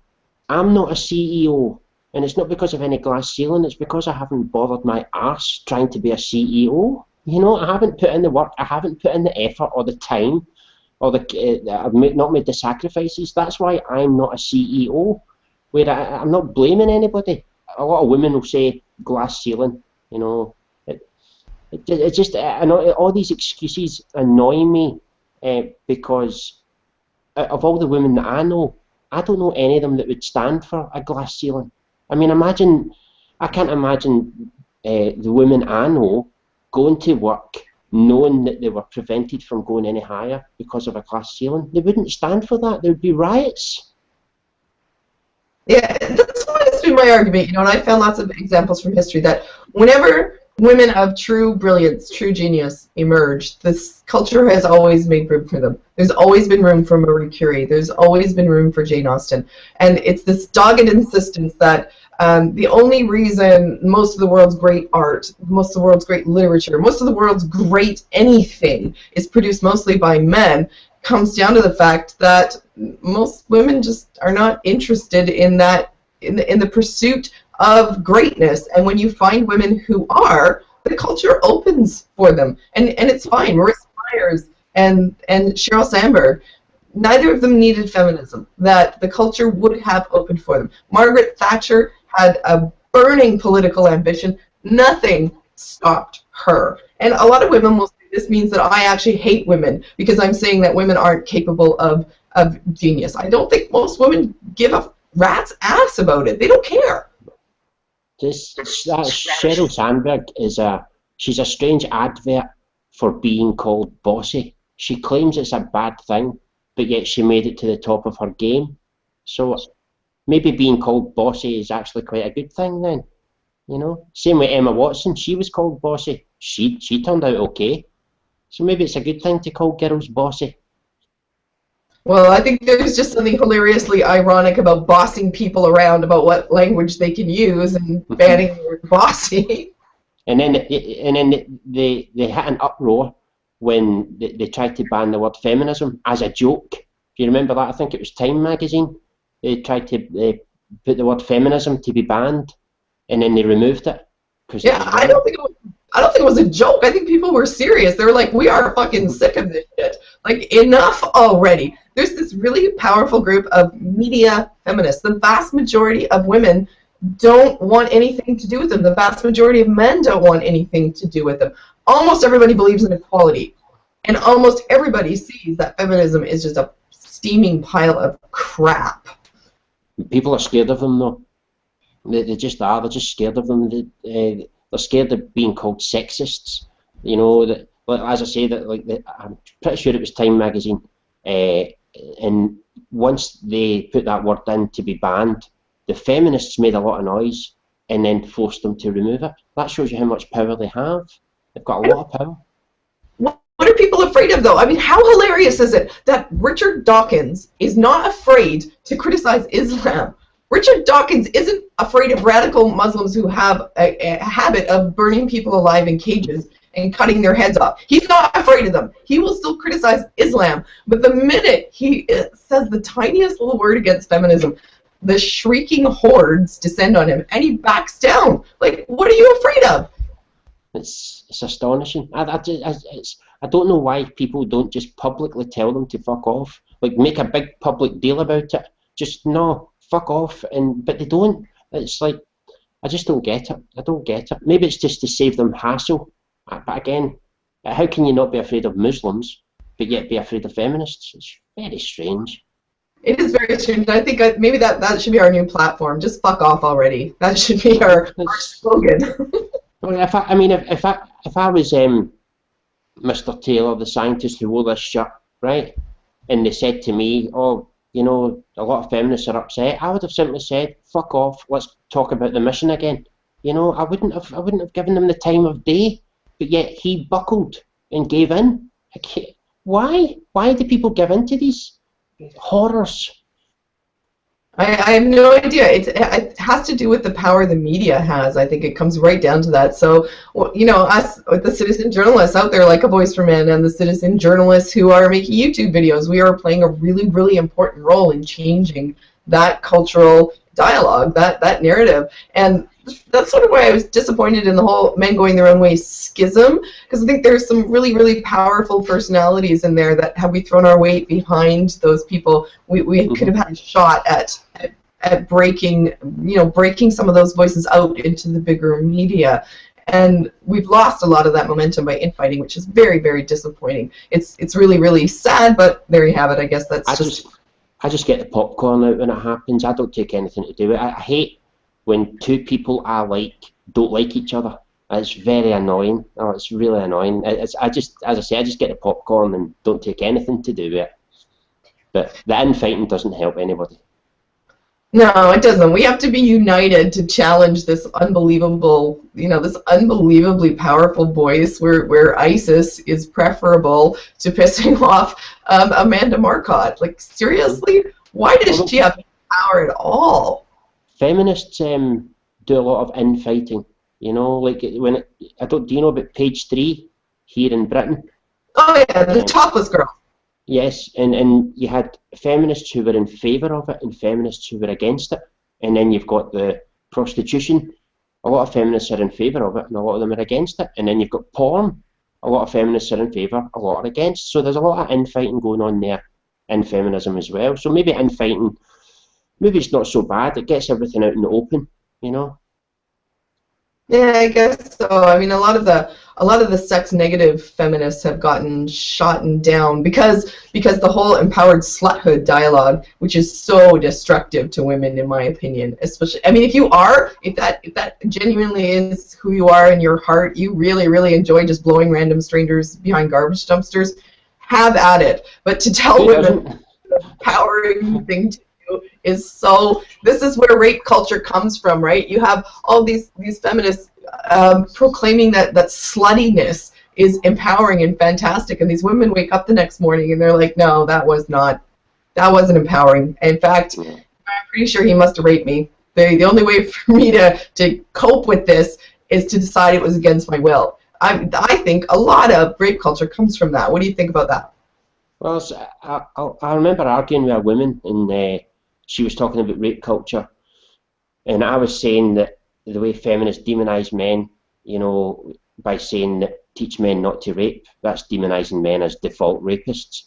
I'm not a CEO, and it's not because of any glass ceiling, it's because I haven't bothered my arse trying to be a CEO. You know, I haven't put in the work, I haven't put in the effort or the time, or I've not made the sacrifices. That's why I'm not a CEO, where I'm not blaming anybody. A lot of women will say glass ceiling, you know. It just, I know all these excuses annoy me because of all the women that I know, I don't know any of them that would stand for a glass ceiling. I mean, I can't imagine the women I know going to work knowing that they were prevented from going any higher because of a glass ceiling. They wouldn't stand for that. There would be riots. Yeah, that's always been my argument, you know, and I found lots of examples from history that whenever women of true brilliance, true genius emerge, this culture has always made room for them. There's always been room for Marie Curie. There's always been room for Jane Austen. And it's this dogged insistence that the only reason most of the world's great art, most of the world's great literature, most of the world's great anything is produced mostly by men comes down to the fact that most women just are not interested in that, in the pursuit of greatness. And when you find women who are, the culture opens for them, and it's fine. Marissa Myers and Sheryl Sandberg, neither of them needed feminism that the culture would have opened for them. Margaret Thatcher had a burning political ambition. Nothing stopped her. And a lot of women will say this means that I actually hate women because I'm saying that women aren't capable of genius. I don't think most women give a rat's ass about it. They don't care. Sheryl Sandberg she's a strange advert for being called bossy. She claims it's a bad thing, but yet she made it to the top of her game. So maybe being called bossy is actually quite a good thing then. You know, same with Emma Watson. She was called bossy. She turned out okay. So maybe it's a good thing to call girls bossy. Well, I think there's just something hilariously ironic about bossing people around about what language they can use and banning the word bossy. And then they had an uproar when they tried to ban the word feminism as a joke. If you remember that, I think it was Time magazine. They tried to put the word feminism to be banned, and then they removed it. Yeah, I don't think it was a joke. I think people were serious. They were like, we are fucking sick of this shit. Like, enough already. There's this really powerful group of media feminists. The vast majority of women don't want anything to do with them. The vast majority of men don't want anything to do with them. Almost everybody believes in equality. And almost everybody sees that feminism is just a steaming pile of crap. People are scared of them, though. They just are. They're just scared of them. They're scared of being called sexists. You know, that, as I say, that I'm pretty sure it was Time magazine. And once they put that word in to be banned, the feminists made a lot of noise and then forced them to remove it. That shows you how much power they have. They've got a lot of power. What are people afraid of, though? I mean, how hilarious is it that Richard Dawkins is not afraid to criticize Islam? Richard Dawkins isn't afraid of radical Muslims who have a habit of burning people alive in cages and cutting their heads off. He's not afraid of them. He will still criticize Islam. But the minute he says the tiniest little word against feminism, the shrieking hordes descend on him, and he backs down. Like, what are you afraid of? It's astonishing. I don't know why people don't just publicly tell them to fuck off. Like, make a big public deal about it. Just, no, fuck off. But they don't. It's like, I just don't get it. I don't get it. Maybe it's just to save them hassle. But again, how can you not be afraid of Muslims, but yet be afraid of feminists? It's very strange. It is very strange. I think maybe that should be our new platform. Just fuck off already. That should be our slogan. Well, if I was Mr. Taylor, the scientist who wore this shirt, right, and they said to me, "Oh, you know, a lot of feminists are upset," I would have simply said, "Fuck off. Let's talk about the mission again." You know, I wouldn't have given them the time of day, but yet he buckled and gave in. Why? Why do people give in to these horrors? I have no idea. It has to do with the power the media has. I think it comes right down to that. So, you know, us, the citizen journalists out there like A Voice for Men and the citizen journalists who are making YouTube videos, we are playing a really, really important role in changing that cultural dialogue, that narrative. And that's sort of why I was disappointed in the whole men going their own way schism, because I think there's some really, really powerful personalities in there that, had we thrown our weight behind those people, we could have had a shot at breaking, you know, breaking some of those voices out into the bigger media. And we've lost a lot of that momentum by infighting, which is very, very disappointing. It's really, really sad, but there you have it. I guess that's I just get the popcorn out when it happens. I don't take anything to do with it. I hate when two people I like don't like each other. It's very annoying. Oh, it's really annoying. I just get the popcorn and don't take anything to do with it. But the infighting doesn't help anybody. No, it doesn't. We have to be united to challenge this unbelievable, you know, this unbelievably powerful voice where ISIS is preferable to pissing off Amanda Marcotte. Like, seriously? Why does she have power at all? Feminists do a lot of infighting. You know, like do you know about page 3 here in Britain? Oh yeah, the topless girl. Yes, and you had feminists who were in favour of it and feminists who were against it. And then you've got the prostitution. A lot of feminists are in favour of it and a lot of them are against it. And then you've got porn. A lot of feminists are in favour, a lot are against. So there's a lot of infighting going on there in feminism as well. So maybe infighting, maybe it's not so bad. It gets everything out in the open, you know? Yeah, I guess so. I mean, a lot of the sex negative feminists have gotten shot down because the whole empowered sluthood dialogue, which is so destructive to women, in my opinion. Especially, I mean, if that genuinely is who you are in your heart, you really, really enjoy just blowing random strangers behind garbage dumpsters, have at it. But to tell women the empowering thing to is so. This is where rape culture comes from, right? You have all these feminists proclaiming that sluttiness is empowering and fantastic, and these women wake up the next morning and they're like, no, that wasn't empowering. In fact, I'm pretty sure he must have raped me. The only way for me to cope with this is to decide it was against my will. I think a lot of rape culture comes from that. What do you think about that? Well, I remember arguing with a woman, and she was talking about rape culture, and I was saying that the way feminists demonise men, you know, by saying that teach men not to rape, that's demonising men as default rapists.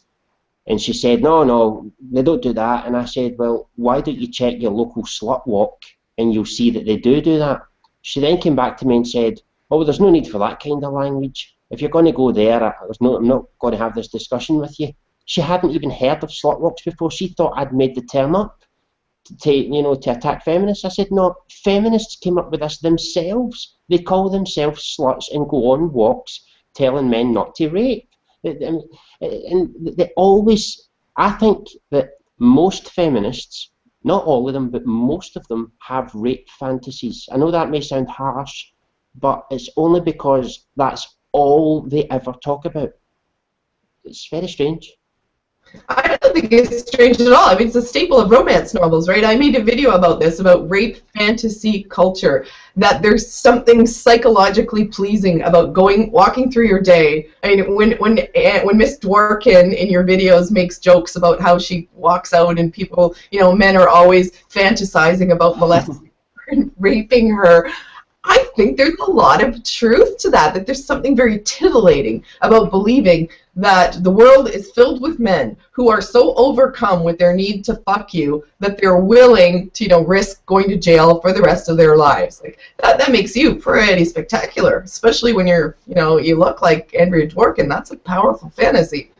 And she said, no, they don't do that. And I said, well, why don't you check your local slut walk and you'll see that they do that. She then came back to me and said, oh, well, there's no need for that kind of language. If you're going to go there, I'm not going to have this discussion with you. She hadn't even heard of slut walks before. She thought I'd made the term up to attack feminists. I said, no, feminists came up with this themselves. They call themselves sluts and go on walks telling men not to rape. And they always, I think that most feminists, not all of them, but most of them have rape fantasies. I know that may sound harsh, but it's only because that's all they ever talk about. It's very strange. I don't think it's strange at all. I mean, it's a staple of romance novels, right? I made a video about this, about rape fantasy culture, that there's something psychologically pleasing about walking through your day. I mean, when Miss Dworkin in your videos makes jokes about how she walks out and people, men are always fantasizing about molesting her and raping her. I think there's a lot of truth to that there's something very titillating about believing that the world is filled with men who are so overcome with their need to fuck you that they're willing to, risk going to jail for the rest of their lives. Like that makes you pretty spectacular, especially when you look like Andrea Dworkin. That's a powerful fantasy.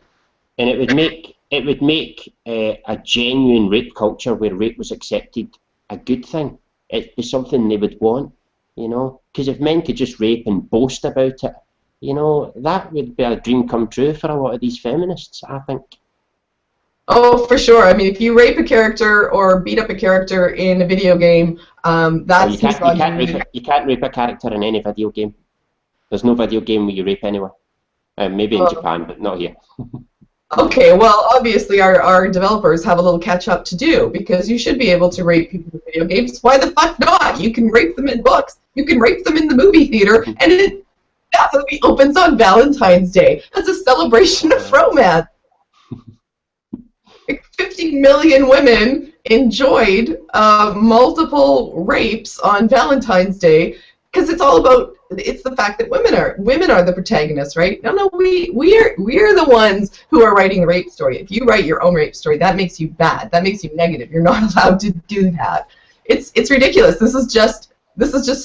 And it would make it would make a genuine rape culture where rape was accepted a good thing. It'd be something they would want, you know, because if men could just rape and boast about it, you know, that would be a dream come true for a lot of these feminists, I think. Oh, for sure. I mean, if you rape a character or beat up a character in a video game, that's misogyny. You can't rape a character in any video game. There's no video game where you rape anyone. Maybe in Oh. Japan, but not here. Okay, well, obviously our developers have a little catch up to do, because you should be able to rape people in video games. Why the fuck not? You can rape them in books. You can rape them in the movie theater, and that movie opens on Valentine's Day as a celebration of romance. Like 50 million women enjoyed multiple rapes on Valentine's Day, because it's all about, it's the fact that women are the protagonists, right? No, we're the ones who are writing the rape story. If you write your own rape story, that makes you bad. That makes you negative. You're not allowed to do that. It's ridiculous. This is just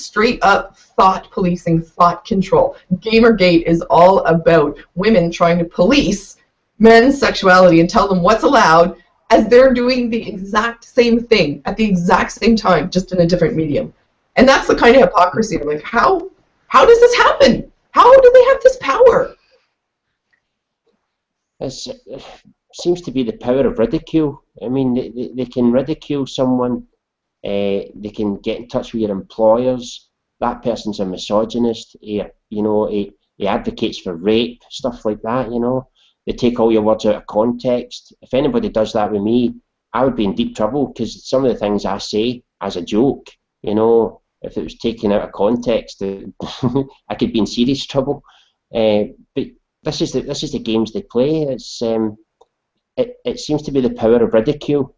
straight up thought policing, thought control. Gamergate is all about women trying to police men's sexuality and tell them what's allowed, as they're doing the exact same thing at the exact same time, just in a different medium. And that's the kind of hypocrisy. I'm like, how does this happen? How do they have this power? It seems to be the power of ridicule. I mean, they can ridicule someone. They can get in touch with your employers. That person's a misogynist. He advocates for rape, stuff like that. You know, they take all your words out of context. If anybody does that with me, I would be in deep trouble, because some of the things I say as a joke, you know, if it was taken out of context, I could be in serious trouble. But this is the games they play. It seems to be the power of ridicule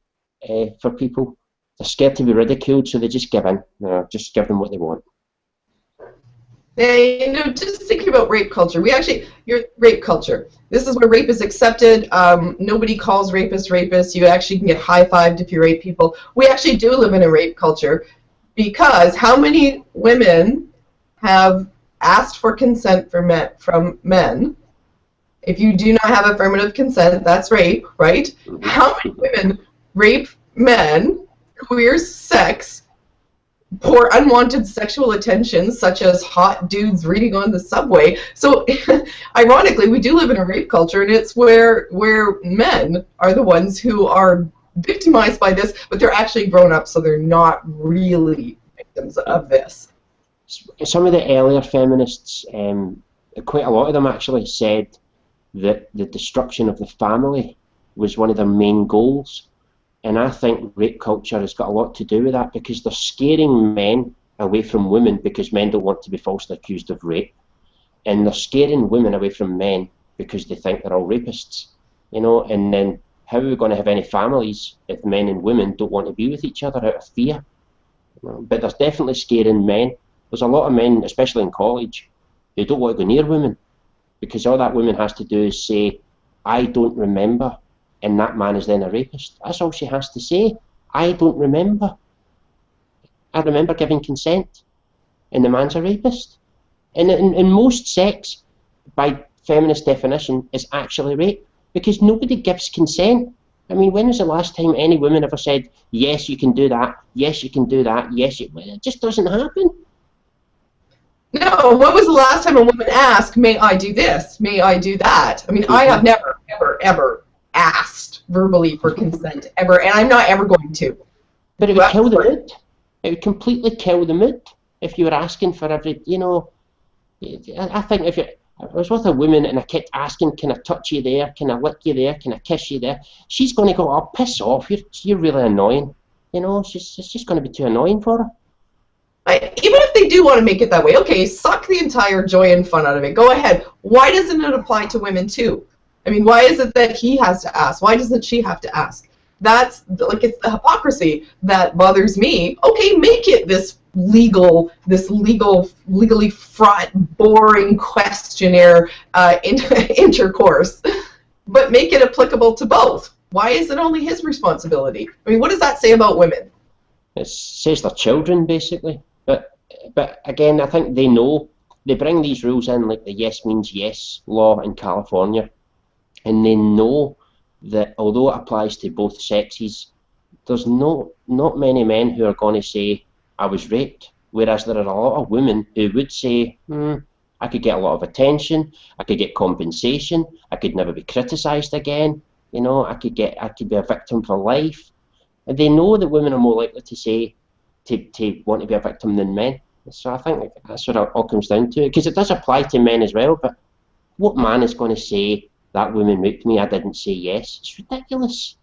for people. They're scared to be ridiculed, so they just give in. Just give them what they want. You know, just thinking about rape culture. Your rape culture. This is where rape is accepted. Nobody calls rapists rapists. You actually can get high-fived if you rape people. We actually do live in a rape culture, because how many women have asked for consent from men? If you do not have affirmative consent, that's rape, right? How many women rape men, coerce sex, for unwanted sexual attention, such as hot dudes reading on the subway? So, ironically, we do live in a rape culture, and it's where men are the ones who are victimized by this, but they're actually grown up, so they're not really victims of this. Some of the earlier feminists, quite a lot of them actually, said that the destruction of the family was one of their main goals. And I think rape culture has got a lot to do with that, because they're scaring men away from women, because men don't want to be falsely accused of rape. And they're scaring women away from men because they think they're all rapists. You know, and then how are we going to have any families if men and women don't want to be with each other out of fear? You know, but there's definitely scaring men. There's a lot of men, especially in college, who don't want to go near women, because all that woman has to do is say, I don't remember, and that man is then a rapist. That's all she has to say. I don't remember. I remember giving consent, and the man's a rapist. And in most sex, by feminist definition, is actually rape, because nobody gives consent. I mean, when was the last time any woman ever said, yes, you can do that, yes, you can do that, yes, it just doesn't happen. No, when was the last time a woman asked, may I do this, may I do that? I mean, I have never, ever, ever asked verbally for consent, ever, and I'm not ever going to. But it would kill the mood. It would completely kill the mood if you were asking for every, you know, I think if I was with a woman and I kept asking, can I touch you there, can I lick you there, can I kiss you there, she's going to go, oh, piss off, you're really annoying. You know, it's just going to be too annoying for her. Even if they do want to make it that way, okay, suck the entire joy and fun out of it. Go ahead. Why doesn't it apply to women too? I mean, why is it that he has to ask? Why doesn't she have to ask? That's, like, it's the hypocrisy that bothers me. Okay, make it this legally fraught, boring questionnaire intercourse, but make it applicable to both. Why is it only his responsibility? I mean, what does that say about women? It says they're children, basically. But again, I think they know. They bring these rules in, like the yes means yes law in California, and they know that although it applies to both sexes, there's not many men who are going to say, I was raped, whereas there are a lot of women who would say, I could get a lot of attention, I could get compensation, I could never be criticised again, you know, I could be a victim for life. And they know that women are more likely to say, to want to be a victim than men. So I think that's what it all comes down to, because it does apply to men as well, but what man is going to say, that woman raped me, I didn't say yes? It's ridiculous.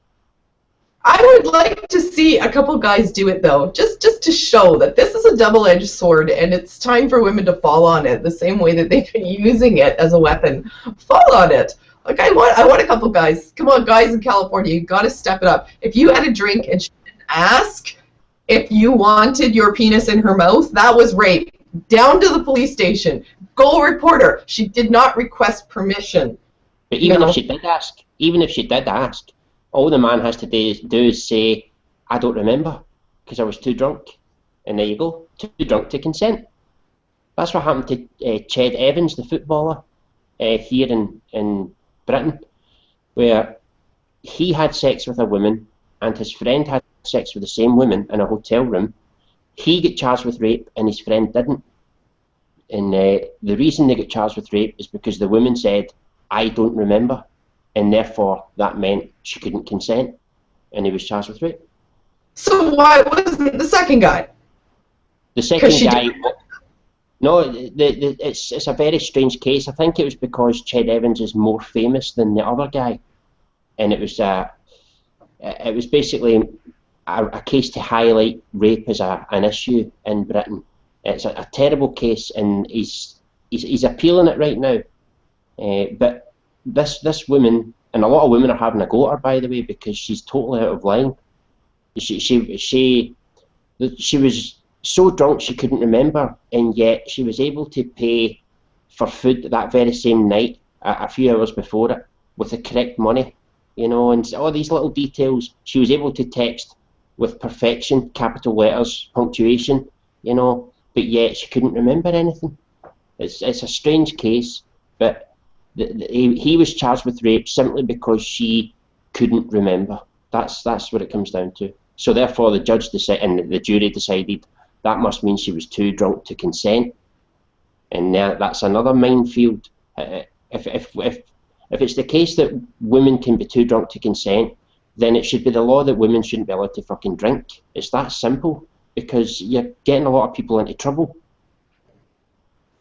I would like to see a couple guys do it, though, just to show that this is a double-edged sword, and it's time for women to fall on it the same way that they've been using it as a weapon. Fall on it. Like, I want a couple guys. Come on, guys in California, you've got to step it up. If you had a drink and she didn't ask if you wanted your penis in her mouth, that was rape. Down to the police station. Go report her. She did not request permission. But even if she did ask, all the man has to do is say, I don't remember, because I was too drunk. And there you go, too drunk to consent. That's what happened to Ched Evans, the footballer, here in Britain, where he had sex with a woman and his friend had sex with the same woman in a hotel room. He got charged with rape and his friend didn't. And the reason they got charged with rape is because the woman said, I don't remember, and therefore that meant she couldn't consent, and he was charged with rape. So why wasn't the second guy? The second guy, no, it's a very strange case. I think it was because Ched Evans is more famous than the other guy, and it was basically a case to highlight rape as an issue in Britain. It's a terrible case, and he's appealing it right now. But this woman, and a lot of women are having a go at her, by the way, because she's totally out of line. She was so drunk she couldn't remember, and yet she was able to pay for food that very same night, a few hours before it, with the correct money, you know, and all these little details. She was able to text with perfection, capital letters, punctuation, you know, but yet she couldn't remember anything. It's a strange case, but he was charged with rape simply because she couldn't remember. That's what it comes down to. So therefore the judge and the jury decided that must mean she was too drunk to consent, and that's another minefield. If it's the case that women can be too drunk to consent, then it should be the law that women shouldn't be allowed to fucking drink. It's that simple, because you're getting a lot of people into trouble.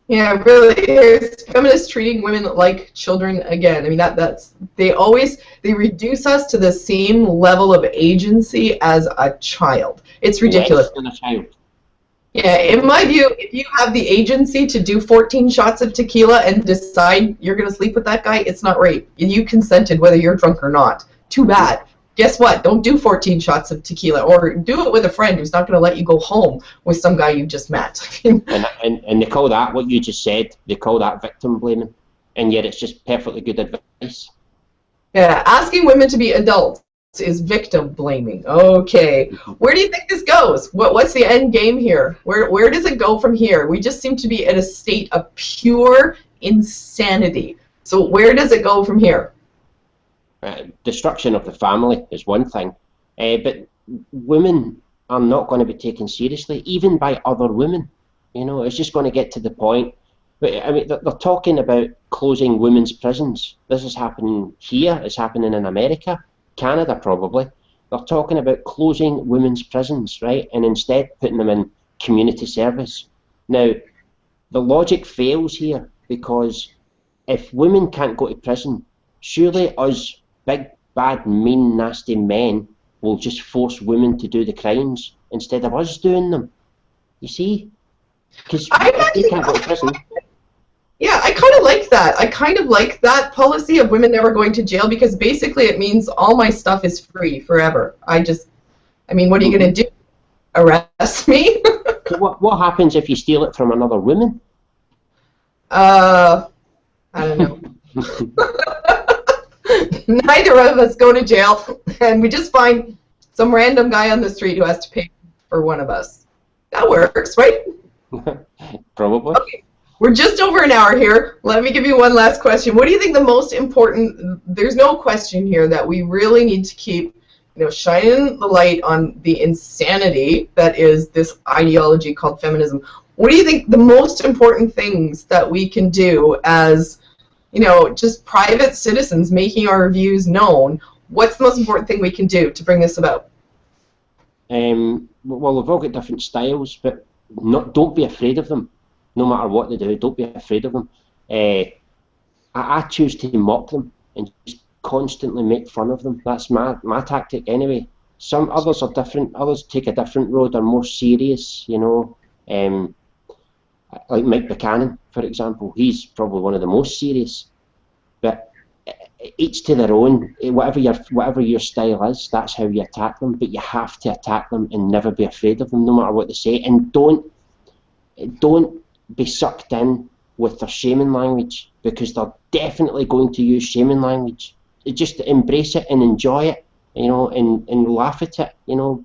Yeah, really. Here's feminists treating women like children again. I mean, they reduce us to the same level of agency as a child. It's ridiculous. Less than a child. Yeah, in my view, if you have the agency to do 14 shots of tequila and decide you're going to sleep with that guy, it's not rape. You consented whether you're drunk or not. Too bad. Guess what? Don't do 14 shots of tequila, or do it with a friend who's not going to let you go home with some guy you just met. and they call that, what you just said, they call that victim blaming, and yet it's just perfectly good advice. Yeah, asking women to be adults is victim blaming. Okay, where do you think this goes? What's the end game here? Where does it go from here? We just seem to be in a state of pure insanity. So where does it go from here? Destruction of the family is one thing, but women are not going to be taken seriously, even by other women. You know, it's just going to get to the point. But I mean, they're talking about closing women's prisons. This is happening here. It's happening in America, Canada, probably. They're talking about closing women's prisons, right, and instead putting them in community service. Now, the logic fails here, because if women can't go to prison, surely us big, bad, mean, nasty men will just force women to do the crimes instead of us doing them. You see? Because if they can't go to prison... Yeah, I kind of like that. I kind of like that policy of women never going to jail, because basically it means all my stuff is free forever. I mean, what are you going to do? Arrest me? So what happens if you steal it from another woman? I don't know. Neither of us go to jail, and we just find some random guy on the street who has to pay for one of us. That works, right? Probably. Okay. We're just over an hour here. Let me give you one last question. What do you think the most important, there's no question here that we really need to keep, shining the light on the insanity that is this ideology called feminism. What do you think the most important things that we can do as, just private citizens making our views known? What's the most important thing we can do to bring this about? Well, we've all got different styles, but don't be afraid of them. No matter what they do, don't be afraid of them. I choose to mock them and just constantly make fun of them. That's my tactic anyway. Some others are different. Others take a different road, are more serious, like Mike Buchanan, for example. He's probably one of the most serious. But each to their own. Whatever your style is, that's how you attack them. But you have to attack them and never be afraid of them, no matter what they say. And don't be sucked in with their shaming language, because they're definitely going to use shaming language. Just embrace it and enjoy it, and laugh at it,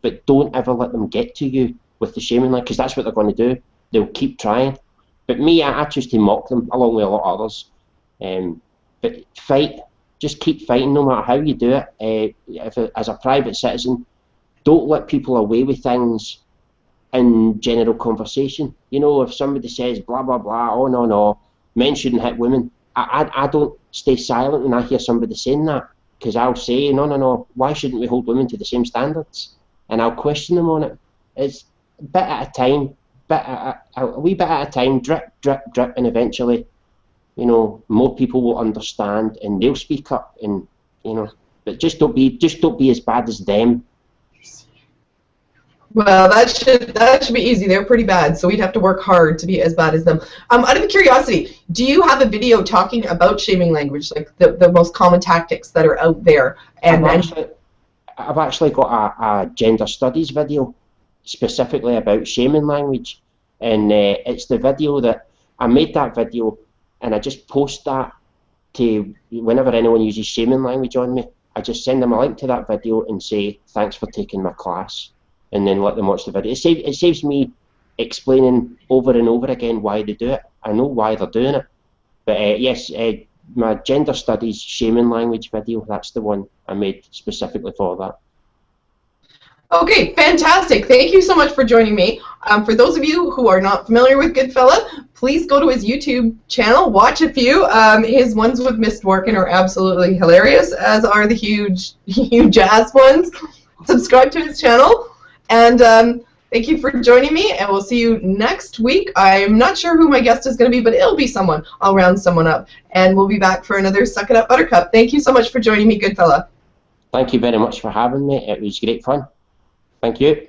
but don't ever let them get to you with the shaming language, because that's what they're going to do. They'll keep trying. But me, I choose to mock them, along with a lot of others. But fight. Just keep fighting, no matter how you do it. As a private citizen, don't let people away with things in general conversation. If somebody says blah blah blah, oh no, men shouldn't hit women, I don't stay silent when I hear somebody saying that, because I'll say no, why shouldn't we hold women to the same standards? And I'll question them on it. It's a bit at a time, a wee bit at a time, drip, and eventually, more people will understand and they'll speak up, and but just don't be as bad as them. Well, that should be easy. They're pretty bad, so we'd have to work hard to be as bad as them. Out of curiosity, do you have a video talking about shaming language, like the most common tactics that are out there? And I've actually got a gender studies video specifically about shaming language, and it's the video that I made that video, and I just post that to whenever anyone uses shaming language on me. I just send them a link to that video and say thanks for taking my class, and then let them watch the video. It saves me explaining over and over again why they do it. I know why they're doing it. But yes, my gender studies shaming language video, that's the one I made specifically for that. Okay, fantastic. Thank you so much for joining me. For those of you who are not familiar with Goodfella, please go to his YouTube channel, watch a few. His ones with Miss Dworkin are absolutely hilarious, as are the huge ass ones. Subscribe to his channel. And thank you for joining me, and we'll see you next week. I'm not sure who my guest is going to be, but it'll be someone. I'll round someone up. And we'll be back for another Suck It Up Buttercup. Thank you so much for joining me, Goodfella. Thank you very much for having me. It was great fun. Thank you.